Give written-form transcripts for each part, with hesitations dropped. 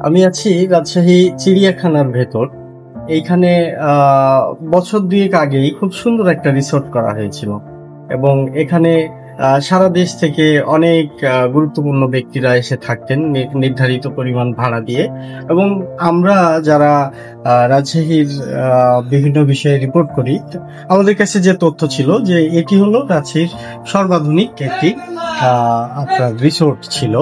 আমি আছি রাজশাহী চিড়িয়াখানার ভেতর। এইখানে বছর দুয়েক আগেই খুব সুন্দর একটা রিসোর্ট করা হয়েছিল এবং এখানে সারা দেশ থেকে অনেক গুরুত্বপূর্ণ ব্যক্তিরা এসে থাকতেন নির্ধারিত পরিমাণ ভাড়া দিয়ে। এবং আমরা যারা রাজশাহীর বিভিন্ন বিষয়ে রিপোর্ট করি, আমাদের কাছে যে তথ্য ছিল যে এটি হলো রাজশাহীর সর্বাধুনিক একটি আপনার রিসোর্ট ছিল।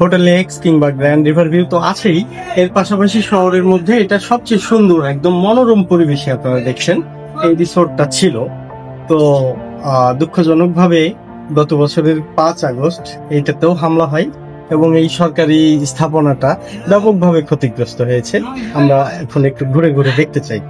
হোটেল এক্স কিংবা গ্র্যান্ড রিভার ভিউ তো আছেই, এর পাশাপাশি শহরের মধ্যে এটা সবচেয়ে সুন্দর একদম মনোরম পরিবেশে আপনারা দেখছেন এই রিসোর্টটা ছিল। তো দুঃখজনকভাবে গত বছরের 5 আগস্ট এইটাতেও হামলা হয় এবং এই সরকারি স্থাপনাটা ব্যাপকভাবে ক্ষতিগ্রস্ত হয়েছে। আমরা এখন একটু ঘুরে ঘুরে দেখতে চাই।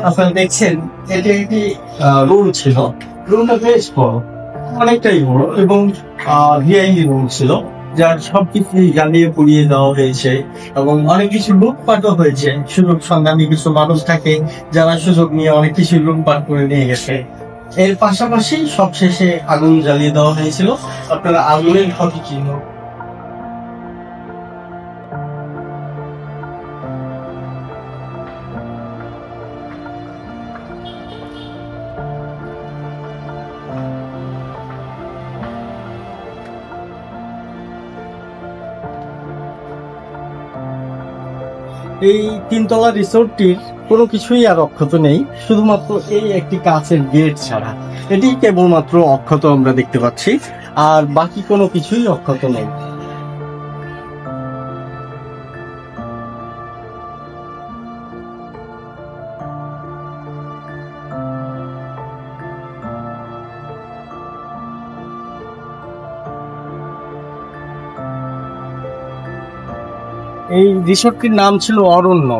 আপনারা দেখছেন এটি একটি রুম ছিল। রুমটা বেশ বড়, অনেকটাই বড় এবং ভিআইপি রুম ছিল, যার সবকিছু জ্বালিয়ে পুড়িয়ে দেওয়া হয়েছে এবং অনেক কিছু লুটপাটও হয়েছে। সুযোগ সন্ধানী কিছু মানুষ থাকে যারা সুযোগ নিয়ে অনেক কিছু লুটপাট করে নিয়ে গেছে। এর পাশাপাশি সবশেষে আগুন জ্বালিয়ে দেওয়া হয়েছিল। আপনারা আগুনের ক্ষতি চিহ্ন এই তিনতলা রিসোর্টটির কোনো কিছুই আর অক্ষত নেই, শুধুমাত্র এই একটি কাঁচের গেট ছাড়া। এটি কেবলমাত্র অক্ষত আমরা দেখতে পাচ্ছি, আর বাকি কোনো কিছুই অক্ষত নেই। এই রিসোর্টটির নাম ছিল অরণ্য।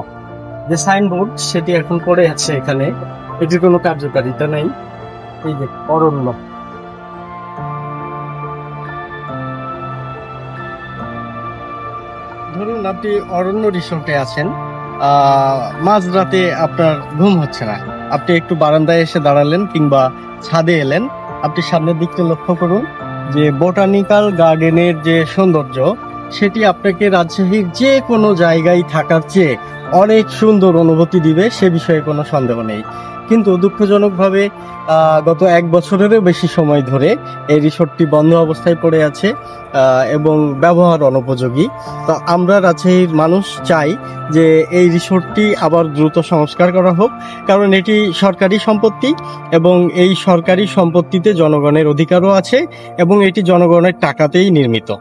যে সাইনবোর্ড সেটি এখন পড়ে আছে এখানে, এটির কোনো কার্যকারিতা নেই। এই যে অরণ্য। ধরুন আপনি অরণ্য রিসোর্টে আছেন, মাঝরাতে আপনার ঘুম হচ্ছে না, আপনি একটু বারান্দায় এসে দাঁড়ালেন কিংবা ছাদে এলেন, আপনি সামনের দিকটা লক্ষ্য করুন যে বোটানিক্যাল গার্ডেনের যে সৌন্দর্য, সেটি আপনাকে রাজশাহীর যে কোনো জায়গায় থাকার চেয়ে অনেক সুন্দর অনুভূতি দিবে, সে বিষয়ে কোনো সন্দেহ নেই। কিন্তু দুঃখজনকভাবে গত 1 বছরেরও বেশি সময় ধরে এই রিসোর্টটি বন্ধ অবস্থায় পড়ে আছে এবং ব্যবহার অনুপযোগী। তো আমরা রাজশাহীর মানুষ চাই যে এই রিসোর্টটি আবার দ্রুত সংস্কার করা হোক, কারণ এটি সরকারি সম্পত্তি এবং এই সরকারি সম্পত্তিতে জনগণের অধিকারও আছে এবং এটি জনগণের টাকাতেই নির্মিত।